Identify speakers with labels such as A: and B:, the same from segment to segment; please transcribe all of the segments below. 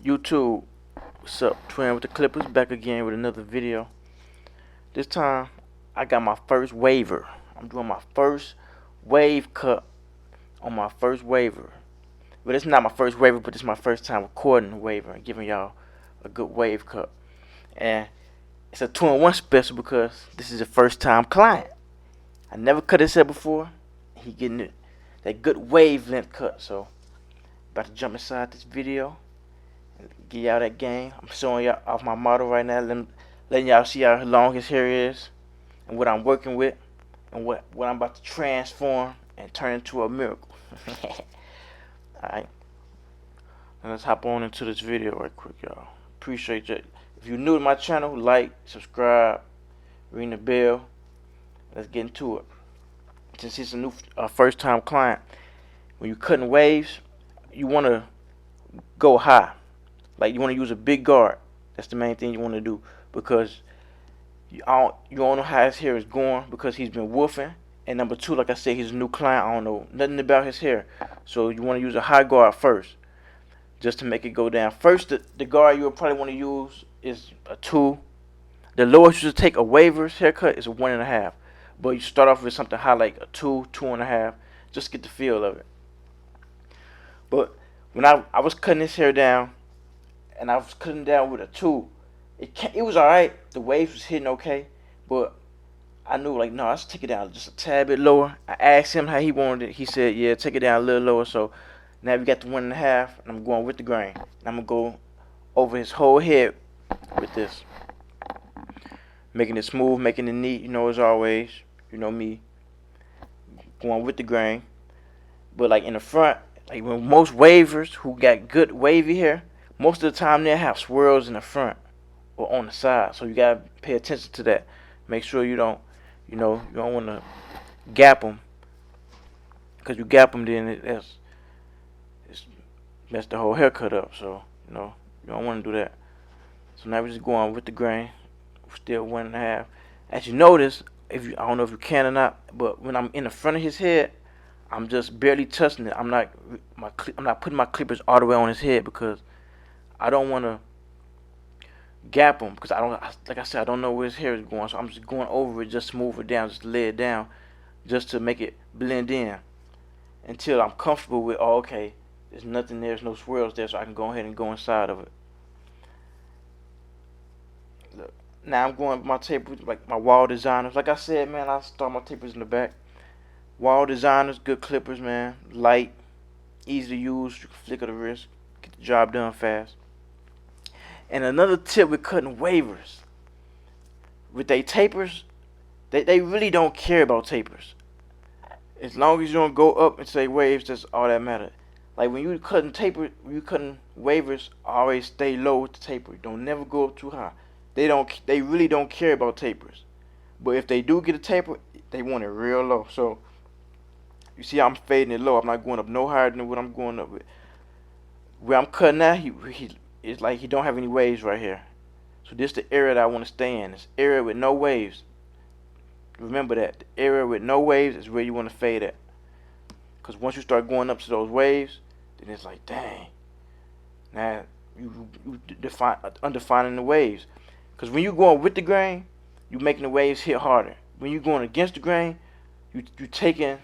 A: YouTube, what's up? Twin with the Clippers back again with another video. This time I got my first waiver. I'm doing my first wave cut on my first waiver. But it's not my first waiver, but it's my first time recording a waiver and giving y'all a good wave cut. And it's a 2-in-1 special because this is a first time client. I never cut his hair before. He getting that good wavelength cut. So about to jump inside this video. Give y'all that game. I'm showing y'all off my model right now, letting y'all see how long his hair is and what I'm working with and what I'm about to transform and turn into a miracle. Alright, now let's hop on into this video right quick, y'all. Appreciate you. If you're new to my channel, like, subscribe, ring the bell. Let's get into it. Since it's a new first time client, when you're cutting waves, you want to go high. Like, you want to use a big guard. That's the main thing you want to do, because you don't know how his hair is going because he's been woofing. And number two, like I said, he's a new client. I don't know nothing about his hair. So you want to use a high guard first, just to make it go down. First, the guard you'll probably want to use is a 2. The lowest you should take a waver's haircut is a 1.5. But you start off with something high like a 2, 2.5, just to get the feel of it. But when I was cutting his hair down, and I was cutting down with a 2, it was alright. The waves was hitting okay, but I knew, like, no, let's take it down just a tad bit lower. I asked him how he wanted it. He said, yeah, take it down a little lower. So now we got the 1.5, and I'm going with the grain. And I'm gonna go over his whole head with this, making it smooth, making it neat. You know, as always, you know me, going with the grain. But like in the front, like when most wavers who got good wavy hair, most of the time they have swirls in the front or on the side. So you gotta pay attention to that. Make sure you don't, you don't want to gap them, because you gap them, then it's mess the whole haircut up. So you don't want to do that. So now we're just going with the grain. We're still 1.5. As you notice, I don't know if you can or not, but when I'm in the front of his head, I'm just barely touching it. I'm not putting my clippers all the way on his head, because I don't want to gap him, because like I said, I don't know where his hair is going. So I'm just going over it, just smooth it down, just lay it down, just to make it blend in until I'm comfortable with, oh, okay, there's nothing there, there's no swirls there, so I can go ahead and go inside of it. Look, now I'm going with my tapers, like my Wall Designers. Like I said, man, I start my tapers in the back. Wall Designers, good clippers, man. Light, easy to use. You can flick of the wrist, get the job done fast. And another tip with cutting wavers, with they tapers, they really don't care about tapers. As long as you don't go up and say waves, that's all that matters. Like when you cutting wavers, always stay low with the taper. Don't never go up too high. They really don't care about tapers. But if they do get a taper, they want it real low. So you see, I'm fading it low. I'm not going up no higher than what I'm going up with. Where I'm cutting out, it's like he don't have any waves right here. So this is the area that I want to stay in. This area with no waves. Remember that. The area with no waves is where you want to fade at. Because once you start going up to those waves, then it's like, dang. Now you undefining the waves. Because when you're going with the grain, you're making the waves hit harder. When you're going against the grain, you're taking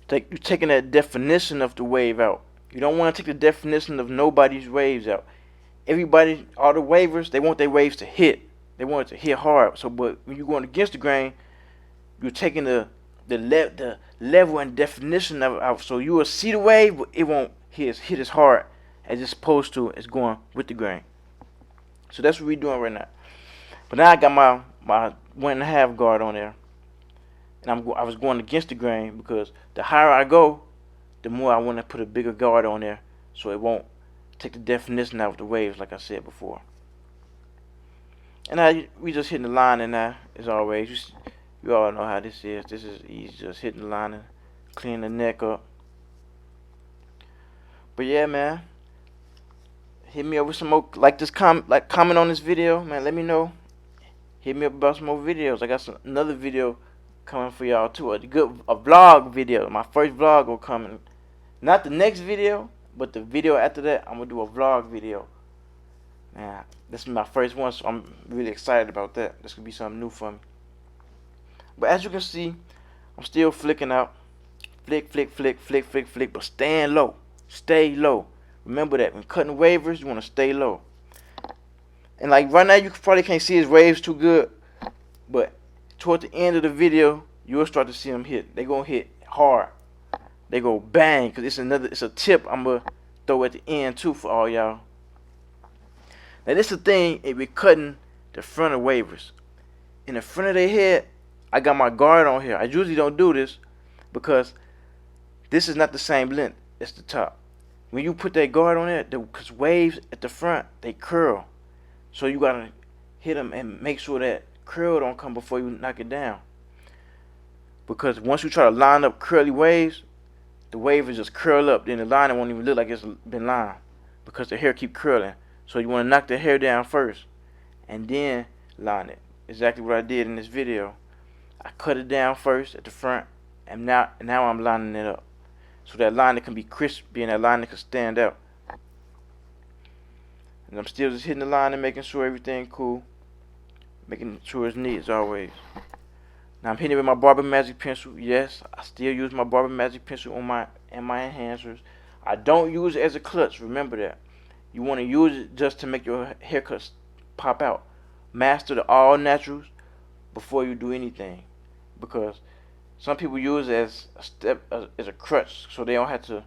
A: that definition of the wave out. You don't want to take the definition of nobody's waves out. Everybody, all the wavers, they want their waves to hit. They want it to hit hard. So, but when you're going against the grain, you're taking the level and definition of it out. So you will see the wave, but it won't hit as hard as it's supposed to. It's going with the grain. So that's what we're doing right now. But now I got my 1.5 guard on there, and I was going against the grain, because the higher I go, the more I want to put a bigger guard on there, so it won't take the definition out of the waves, like I said before. And now we just hitting the line, and now, as always, you all know how this is. This is easy, just hitting the line and clean the neck up. But yeah, man, hit me up with some more, comment on this video, man. Let me know. Hit me up about some more videos. I got another video coming for y'all too. A vlog video. My first vlog will come. Not the next video, but the video after that. I'm gonna do a vlog video. Now, this is my first one, so I'm really excited about that. This could be something new for me. But as you can see, I'm still flicking out. Flick, flick, flick, flick, flick, flick, but staying low. Stay low. Remember that when cutting wavers, you want to stay low. And like right now, you probably can't see his waves too good, but toward the end of the video, you'll start to see them hit. They gonna hit hard. They go bang, cause it's a tip I'm gonna throw at the end too for all y'all. Now this is the thing, if we're cutting the front of wavers. In the front of their head, I got my guard on here. I usually don't do this because this is not the same length as the top. When you put that guard on there, because waves at the front, they curl. So you gotta hit them and make sure that curl don't come before you knock it down. Because once you try to line up curly waves, the wave will just curl up. Then the line won't even look like it's been lined because the hair keep curling. So you want to knock the hair down first and then line it. Exactly what I did in this video. I cut it down first at the front, and now I'm lining it up. So that line can be crispy and that line can stand out. And I'm still just hitting the line and making sure everything cool. Making sure it's neat as always. Now I'm hitting it with my Barber Magic pencil. Yes, I still use my Barber Magic pencil on my enhancers. I don't use it as a clutch. Remember that. You want to use it just to make your haircuts pop out. Master the all naturals before you do anything, because some people use it as a crutch, so they don't have to,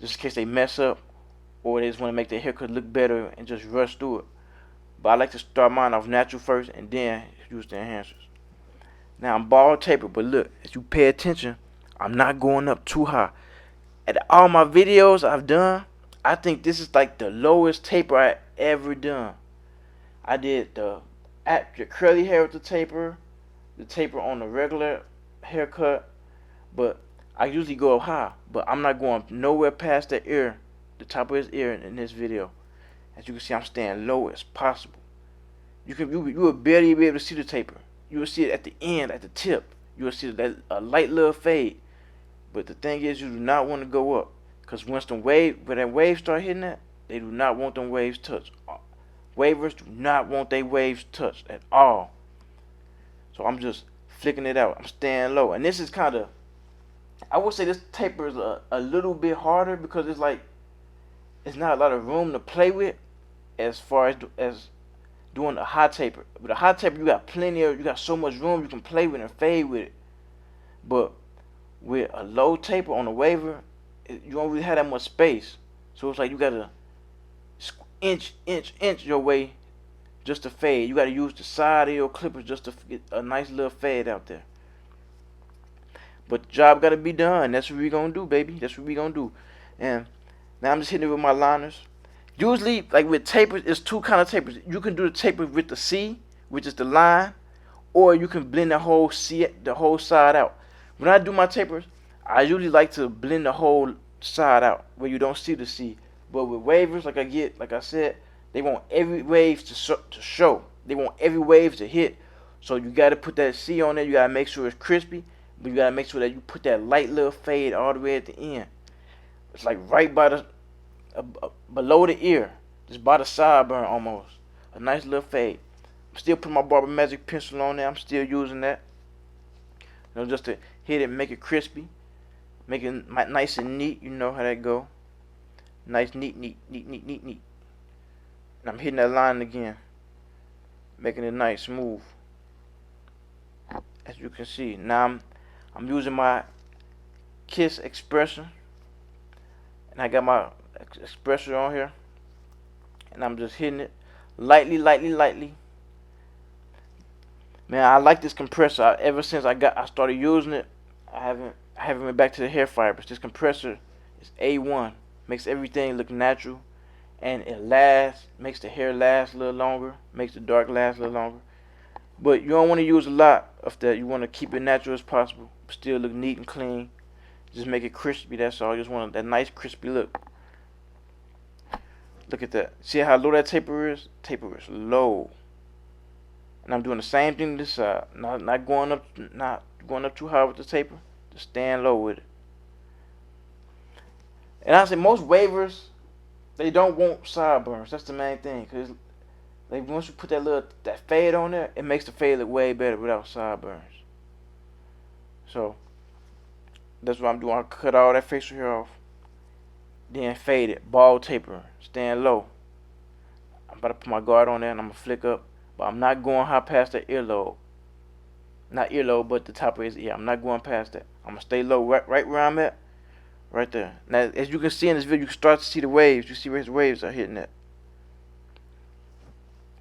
A: just in case they mess up or they just want to make their haircut look better and just rush through it. But I like to start mine off natural first and then use the enhancers. Now I'm bald tapered, but look, as you pay attention, I'm not going up too high. At all my videos I've done, I think this is like the lowest taper I ever done. I did the curly hair with the taper on the regular haircut, but I usually go up high. But I'm not going nowhere past the ear, the top of his ear in this video. As you can see, I'm staying low as possible. You will barely be able to see the taper. You will see it at the end, at the tip. You will see that a light little fade. But the thing is, you do not want to go up, because once when that wave start hitting that, they do not want them waves touched. Wavers do not want their waves touched at all. So I'm just flicking it out. I'm staying low, and this is kind of, I would say this taper is a little bit harder because it's like it's not a lot of room to play with as far as doing a high taper. With a high taper, you got so much room you can play with and fade with it. But with a low taper on a waver, you don't really have that much space. So it's like you gotta inch your way just to fade. You gotta use the side of your clippers just to get a nice little fade out there. But the job gotta be done. That's what we gonna do, baby. That's what we gonna do. And now I'm just hitting it with my liners. Usually, like with tapers, it's two kind of tapers. You can do the taper with the C, which is the line, or you can blend the whole side out. When I do my tapers, I usually like to blend the whole side out where you don't see the C. But with wavers, like I said, they want every wave to show. They want every wave to hit. So you got to put that C on there. You got to make sure it's crispy, but you got to make sure that you put that light little fade all the way at the end. It's like right by the below the ear, just by the sideburn almost. A nice little fade. I'm still putting my Barber Magic pencil on there. I'm still using that. You know, just to hit it, make it crispy, make it nice and neat. You know how that go. Nice, neat. And I'm hitting that line again, making it nice, smooth. As you can see, now I'm using my Kiss Expressor, and I got my Expressor on here, and I'm just hitting it lightly. Man, I like this compressor. Ever since I started using it, I haven't went back to the hair fibers. This compressor is A1. Makes everything look natural, and it makes the hair last a little longer, makes the dark last a little longer. But you don't want to use a lot of that. You want to keep it natural as possible, but still look neat and clean. Just make it crispy, that's all. You just want that nice crispy look. Look at that. See how low that taper is? Taper is low. And I'm doing the same thing to this side. Not going up too high with the taper. Just staying low with it. And I say most wavers, they don't want sideburns. That's the main thing. Cause like once you put that fade on there, it makes the fade look way better without sideburns. So that's what I'm doing. I cut all that facial hair off, then fade it, bald taper, stand low. I'm about to put my guard on there and I'm gonna flick up, but I'm not going high past the earlobe. Not earlobe, but the top of his ear. I'm not going past that. I'm gonna stay low, right where I'm at, right there. Now, as you can see in this video, you can start to see the waves. You see where his waves are hitting at.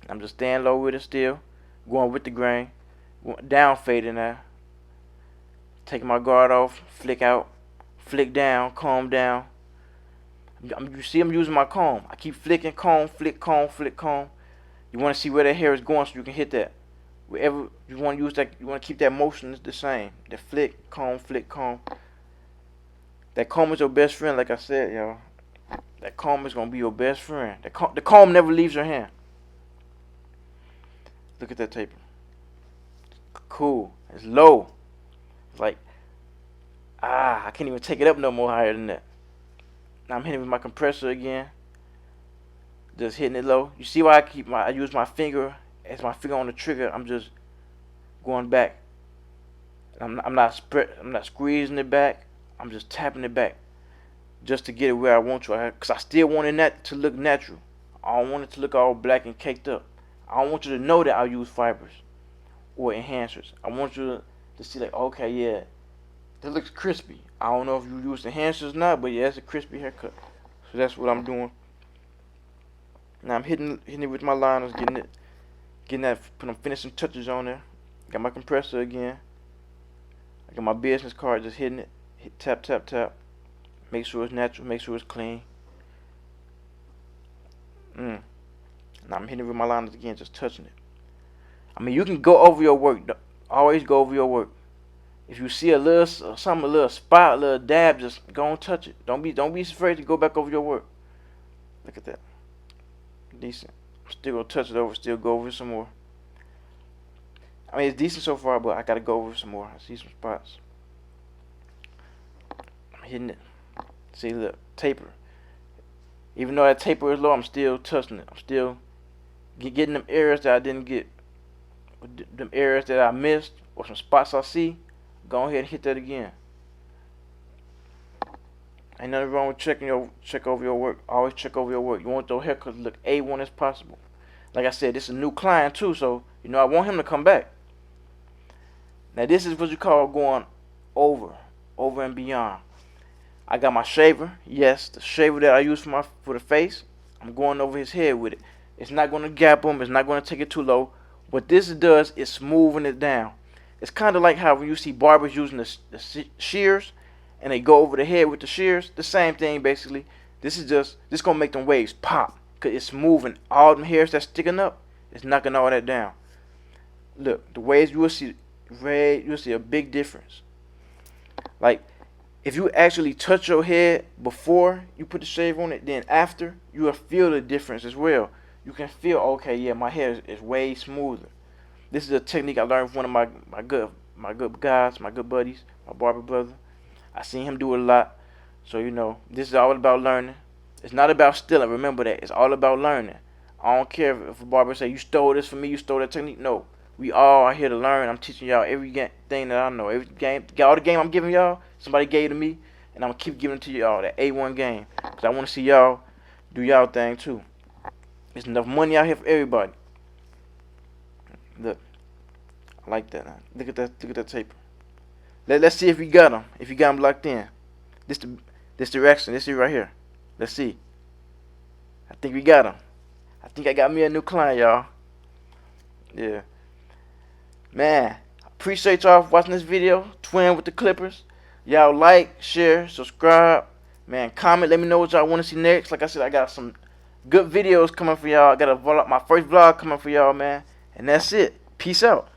A: I'm just staying low with it still, going with the grain, down fading now. Taking my guard off, flick out, flick down, comb down. You see I'm using my comb. I keep flicking, comb, flick, comb, flick, comb. You want to see where that hair is going so you can hit that. Wherever you want to use that, you want to keep that motion the same. The flick, comb, flick, comb. That comb is your best friend, like I said, y'all. That comb is gonna be your best friend. The comb never leaves your hand. Look at that taper. Cool. It's low. It's like, I can't even take it up no more higher than that. Now I'm hitting with my compressor again. Just hitting it low. You see why I use my finger as my finger on the trigger. I'm just going back. I'm not squeezing it back. I'm just tapping it back, just to get it where I want to. Cause I still want it to look natural. I don't want it to look all black and caked up. I don't want you to know that I use fibers or enhancers. I want you to see like, okay, yeah, that looks crispy. I don't know if you use enhancers or not, but yeah, it's a crispy haircut. So that's what I'm doing. Now I'm hitting it with my liners, getting that, putting finishing touches on there. Got my compressor again. I got my business card, just hitting it. Hit tap, tap, tap. Make sure it's natural. Make sure it's clean. Now I'm hitting it with my liners again, just touching it. I mean, you can go over your work. Always go over your work. If you see a little something, a little spot, a little dab, just go and touch it. Don't be afraid to go back over your work. Look at that. Decent. I'm still gonna touch it over. Still go over some more. I mean, it's decent so far, but I gotta go over some more. I see some spots. I'm hitting it. See, look, taper. Even though that taper is low, I'm still touching it. I'm still getting them areas that I didn't get, them areas that I missed, or some spots I see. Go ahead and hit that again. Ain't nothing wrong with check over your work. Always check over your work. You want your haircut to look A1 as possible. Like I said, this is a new client too, so you know I want him to come back. Now this is what you call going over and beyond. I got my shaver. Yes, the shaver that I use for the face. I'm going over his head with it. It's not going to gap him. It's not going to take it too low. What this does is smoothing it down. It's kind of like how when you see barbers using the shears and they go over the head with the shears. The same thing basically. This going to make them waves pop because it's smoothing all them hairs that's sticking up. It's knocking all that down. Look, the waves you'll see a big difference. Like if you actually touch your head before you put the shave on it, then after, you will feel the difference as well. You can feel, okay, yeah, my hair is way smoother. This is a technique I learned from one of my good guys, my good buddies, my barber brother. I seen him do it a lot. So, you know, this is all about learning. It's not about stealing. Remember that. It's all about learning. I don't care if a barber say, you stole this from me, you stole that technique. No. We all are here to learn. I'm teaching y'all every thing that I know. Every game, all the game I'm giving y'all, somebody gave to me. And I'm going to keep giving it to y'all, that A1 game. Because I want to see y'all do y'all thing too. There's enough money out here for everybody. Look. I like that. Look at that taper. Let's see if we got him. If you got him locked in. This direction. This is right here. Let's see. I think we got him. I think I got me a new client, y'all. Yeah. Man, appreciate y'all for watching this video. Twin with the Clippers. Y'all like, share, subscribe. Man, comment. Let me know what y'all want to see next. Like I said, I got some good videos coming for y'all. I got my first vlog coming for y'all, man. And that's it. Peace out.